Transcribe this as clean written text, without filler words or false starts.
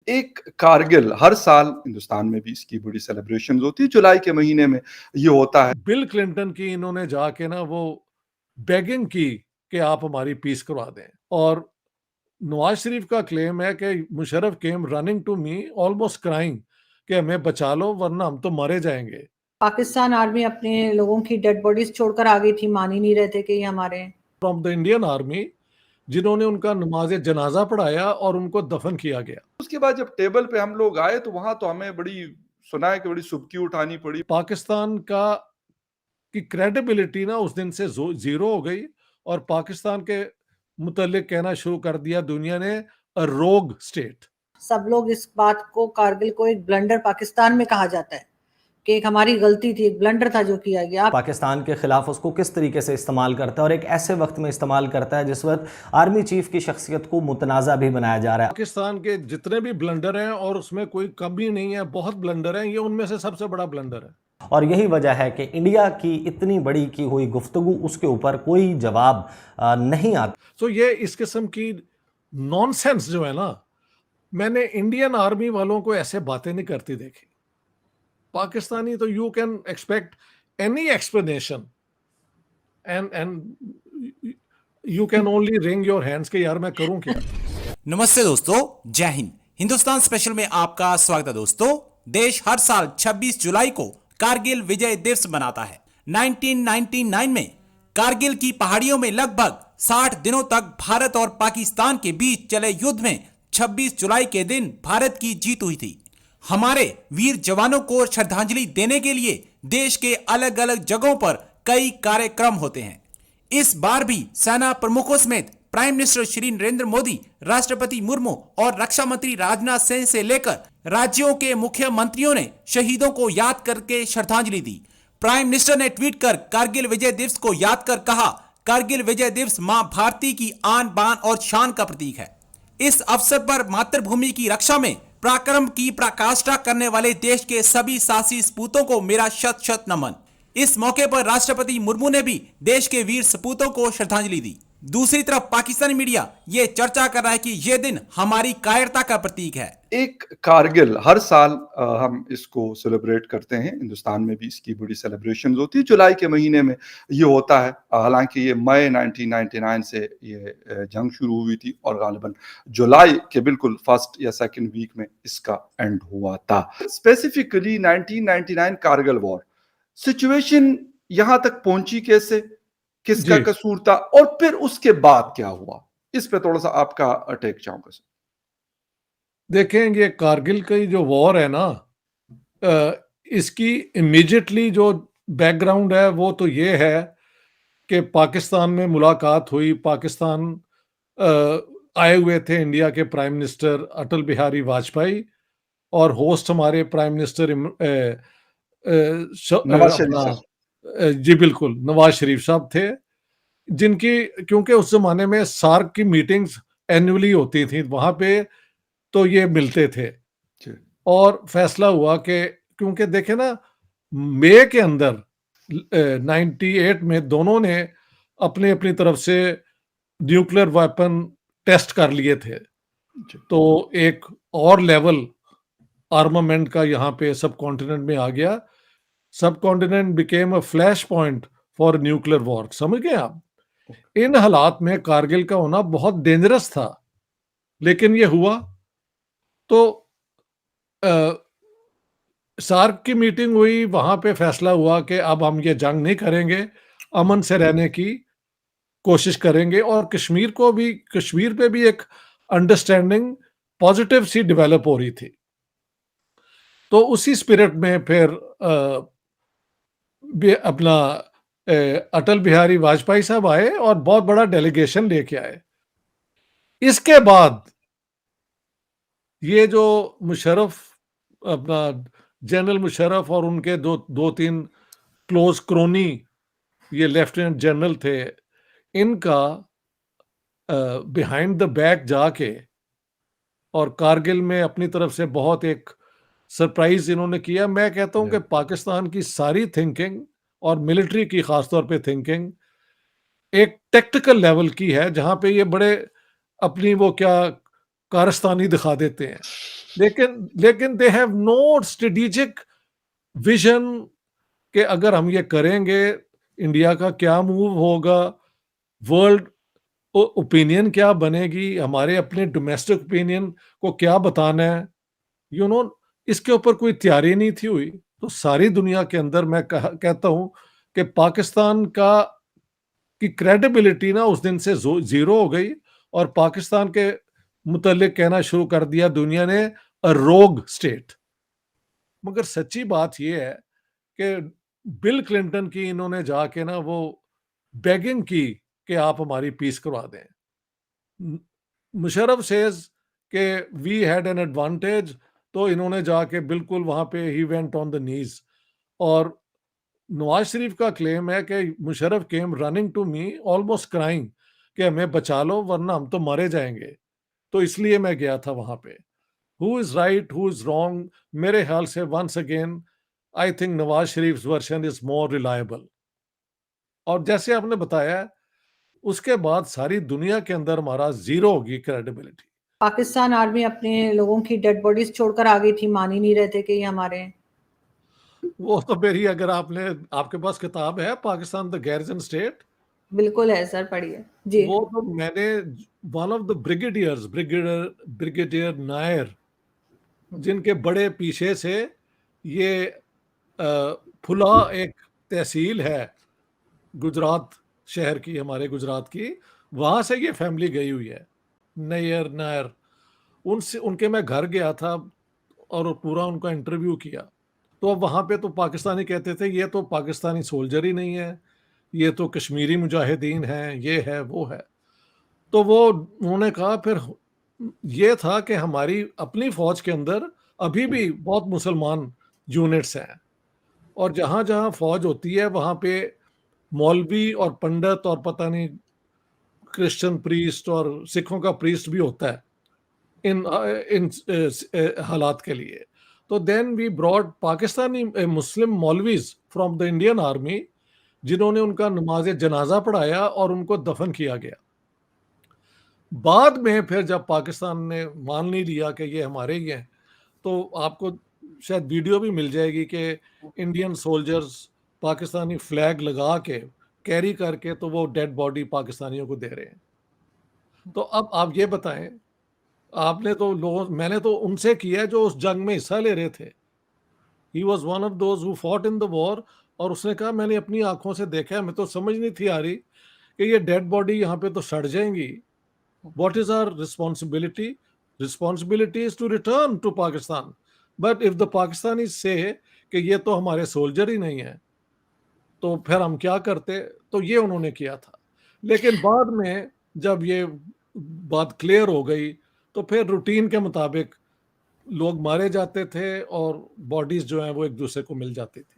एक कारगिल हर साल हिंदुस्तान में भी इसकी बड़ी सेलिब्रेशंस होती है, जुलाई के महीने में ये होता है। बिल क्लिंटन की इन्होंने जाके ना वो बेगिंग की कि आप हमारी पीस करवा दें, और नवाज शरीफ का क्लेम है कि Musharraf came running to me almost crying कि हमें बचा लो वरना हम तो मरे जाएंगे। पाकिस्तान आर्मी अपने लोगों की डेड बॉडीज छोड़कर आ गई थी, मान ही नहीं रहे थे कि ये हमारे हैं। फ्रॉम द इंडियन आर्मी, जिन्होंने उनका नमाज जनाजा पढ़ाया और उनको दफन किया गया। उसके बाद जब टेबल पे हम लोग आए तो वहां तो हमें बड़ी सुना है कि बड़ी सुबकी उठानी पड़ी। पाकिस्तान का की क्रेडिबिलिटी ना उस दिन से जीरो हो गई, और पाकिस्तान के मुतल्लिक कहना शुरू कर दिया दुनिया ने अ रोग स्टेट। सब लोग इस बात को, कारगिल को एक ब्लंडर पाकिस्तान में कहा जाता है कि एक हमारी गलती थी, एक ब्लंडर था जो किया गया। पाकिस्तान के खिलाफ उसको किस तरीके से इस्तेमाल करता है, और एक ऐसे वक्त में इस्तेमाल करता है जिस वक्त आर्मी चीफ की शख्सियत को मुतनाज़ा भी बनाया जा रहा है। पाकिस्तान के जितने भी ब्लंडर हैं, और उसमें कोई कमी नहीं है, बहुत ब्लंडर हैं, ये उनमें से सबसे बड़ा ब्लंडर है। और यही वजह है कि इंडिया की इतनी बड़ी की हुई गुफ्तगू, उसके ऊपर कोई जवाब नहीं आता। तो ये इस किस्म की नॉनसेंस जो है ना, मैंने इंडियन आर्मी वालों को ऐसे बातें नहीं करती देखी। पाकिस्तानी तो you can expect any explanation and you can only ring your hands कि यार मैं करूं क्या। नमस्ते दोस्तों, जय हिंद। हिंदुस्तान स्पेशल में आपका स्वागत है दोस्तों। देश हर साल 26 जुलाई को कारगिल विजय दिवस मनाता है। 1999 में कारगिल की पहाड़ियों में लगभग 60 दिनों तक भारत और पाकिस्तान के बीच चले युद्ध में 26 जुलाई के दिन भारत की जीत हुई थी। हमारे वीर जवानों को श्रद्धांजलि देने के लिए देश के अलग अलग जगहों पर कई कार्यक्रम होते हैं। इस बार भी सेना प्रमुखों समेत प्राइम मिनिस्टर श्री नरेंद्र मोदी, राष्ट्रपति मुर्मू और रक्षा मंत्री राजनाथ सिंह से लेकर राज्यों के मुख्यमंत्रियों ने शहीदों को याद करके श्रद्धांजलि दी। प्राइम मिनिस्टर ने ट्वीट कर कारगिल विजय दिवस को याद कर कहा, कारगिल विजय दिवस मां भारती की आन बान और शान का प्रतीक है। इस अवसर पर मातृभूमि की रक्षा में पराक्रम की पराकाष्ठा करने वाले देश के सभी साहसी सपूतों को मेरा शत शत नमन। इस मौके पर राष्ट्रपति मुर्मू ने भी देश के वीर सपूतों को श्रद्धांजलि दी। दूसरी तरफ पाकिस्तानी मीडिया ये चर्चा कर रहा है कि यह दिन हमारी कायरता का प्रतीक है। एक कारगिल हर साल हम इसको सेलिब्रेट करते हैं, हिंदुस्तान में भी इसकी बड़ी सेलिब्रेशंस होती है, जुलाई के महीने में ये होता है। हालांकि ये मई 1999 से ये जंग शुरू हुई थी और गालिबन जुलाई के बिल्कुल फर्स्ट या सेकंड वीक में इसका एंड हुआ था। स्पेसिफिकली 1999 कारगिल वॉर सिचुएशन यहां तक पहुंची कैसे, किसका कसूर था, और फिर उसके बाद क्या हुआ, इस पे थोड़ा सा आपका टेक चाहूंगा सर। देखें, ये कारगिल की जो वॉर है ना, इसकी इमीडिएटली जो बैकग्राउंड है वो तो ये है कि पाकिस्तान में मुलाकात हुई। पाकिस्तान आए हुए थे इंडिया के प्राइम मिनिस्टर अटल बिहारी वाजपेयी, और होस्ट हमारे प्राइम मिनिस्टर जी बिल्कुल नवाज शरीफ साहब थे, जिनकी क्योंकि उस जमाने में सार्क की मीटिंग्स एनुअली होती थी वहां पे, तो ये मिलते थे। और फैसला हुआ कि क्योंकि देखे ना, मई के अंदर 98 में दोनों ने अपनी अपनी तरफ से न्यूक्लियर वेपन टेस्ट कर लिए थे, तो एक और लेवल आर्मामेंट का यहाँ पे सब कॉन्टिनेंट में आ गया। सब continent became a flash point for nuclear war. समझ गए आप? इन हालात में कारगिल का होना बहुत डेंजरस था, लेकिन ये हुआ। तो सार्क की मीटिंग हुई, वहां पे फैसला हुआ कि अब हम ये जंग नहीं करेंगे, अमन से रहने की कोशिश करेंगे, और कश्मीर पे भी एक अंडरस्टैंडिंग पॉजिटिव सी डेवलप हो रही थी। तो उसी स्पिरिट में फिर अपना अटल बिहारी वाजपेयी साहब आए और बहुत बड़ा डेलीगेशन लेके आए। इसके बाद ये जो मुशर्रफ, अपना जनरल मुशर्रफ और उनके दो तीन क्लोज क्रोनी, ये लेफ्टिनेंट जनरल थे, इनका बिहाइंड द बैक जाके और कारगिल में अपनी तरफ से बहुत एक सरप्राइज इन्होंने किया। मैं कहता हूं कि पाकिस्तान की सारी थिंकिंग और मिलिट्री की खासतौर पे थिंकिंग एक टेक्टिकल लेवल की है, जहां पे ये बड़े अपनी वो क्या कारस्तानी दिखा देते हैं। लेकिन they have no strategic vision कि अगर हम ये करेंगे इंडिया का क्या मूव होगा, वर्ल्ड ओपिनियन क्या बनेगी, हमारे अपने डोमेस्टिक ओपिनियन को क्या बताना है, इसके ऊपर कोई तैयारी नहीं थी हुई। तो सारी दुनिया के अंदर मैं कहता हूं कि पाकिस्तान का की क्रेडिबिलिटी ना उस दिन से जीरो हो गई और पाकिस्तान के मुतल्लिक कहना शुरू कर दिया दुनिया ने अ रोग स्टेट। मगर सच्ची बात यह है कि बिल क्लिंटन की इन्होंने जाके ना वो बेगिंग की कि आप हमारी पीस करवा दें। मुशर्रफ सेज कि वी हैड एन एडवांटेज, तो इन्होंने जाके बिल्कुल वहां पे ही वेंट ऑन द नीज। और नवाज शरीफ का क्लेम है कि Musharraf came running to me almost crying कि हमें बचा लो वरना हम तो मारे जाएंगे, तो इसलिए मैं गया था वहां पे। Who is right who is wrong, मेरे ख्याल से once again I think Nawaz Sharif version is more reliable. और जैसे आपने बताया उसके बाद सारी दुनिया के अंदर हमारा जीरो होगी क्रेडिबिलिटी। पाकिस्तान आर्मी अपने लोगों की डेड बॉडीज छोड़कर आ गई थी, मान ही नहीं रहे थे कि ये हमारे हैं। वो तो मेरी, अगर आपके पास किताब है पाकिस्तान द गैरिजन स्टेट, बिल्कुल है सर, पढ़िए जी। वो तो मैंने one of the brigadiers brigadier Nair, जिनके बड़े पीछे से ये फुला एक तहसील है गुजरात शहर की, हमारे गुजरात की, वहां से ये फैमिली गई हुई है, नायर। उनसे उनके मैं घर गया था और पूरा उनका इंटरव्यू किया। तो अब वहां पे तो पाकिस्तानी कहते थे ये तो पाकिस्तानी सोल्जर ही नहीं है, ये तो कश्मीरी मुजाहिदीन हैं, ये है वो है। तो वो उन्होंने कहा फिर ये था कि हमारी अपनी फौज के अंदर अभी भी बहुत मुसलमान यूनिट्स हैं और जहां जहां फौज होती है वहां पे मौलवी और पंडित और पता नहीं क्रिश्चियन प्रीस्ट और सिखों का प्रीस्ट भी होता है इन हालात के लिए। तो then we brought Pakistani Muslim मौलवीज फ्रॉम द इंडियन आर्मी, जिन्होंने उनका नमाज जनाजा पढ़ाया और उनको दफन किया गया। बाद में फिर जब पाकिस्तान ने मान नहीं लिया कि ये हमारे ही हैं, तो आपको शायद वीडियो भी मिल जाएगी कि इंडियन सोल्जर्स पाकिस्तानी फ्लैग लगा के कैरी करके तो वो डेड बॉडी पाकिस्तानियों को दे रहे हैं। तो अब आप ये बताएं, आपने तो मैंने तो उनसे किया जो उस जंग में हिस्सा ले रहे थे। He was one of those who fought in the war. और उसने कहा मैंने अपनी आंखों से देखा है, मैं तो समझ नहीं थी आ रही कि ये डेड बॉडी यहाँ पे तो सड़ जाएंगी। What is our responsibility? Responsibility is to return to Pakistan. But if the Pakistanis say कि ये तो हमारे सोल्जर ही नहीं है, तो फिर हम क्या करते? तो ये उन्होंने किया था। लेकिन बाद में जब ये बात क्लियर हो गई तो फिर रूटीन के मुताबिक लोग मारे जाते थे और बॉडीज जो हैं वो एक दूसरे को मिल जाती थी।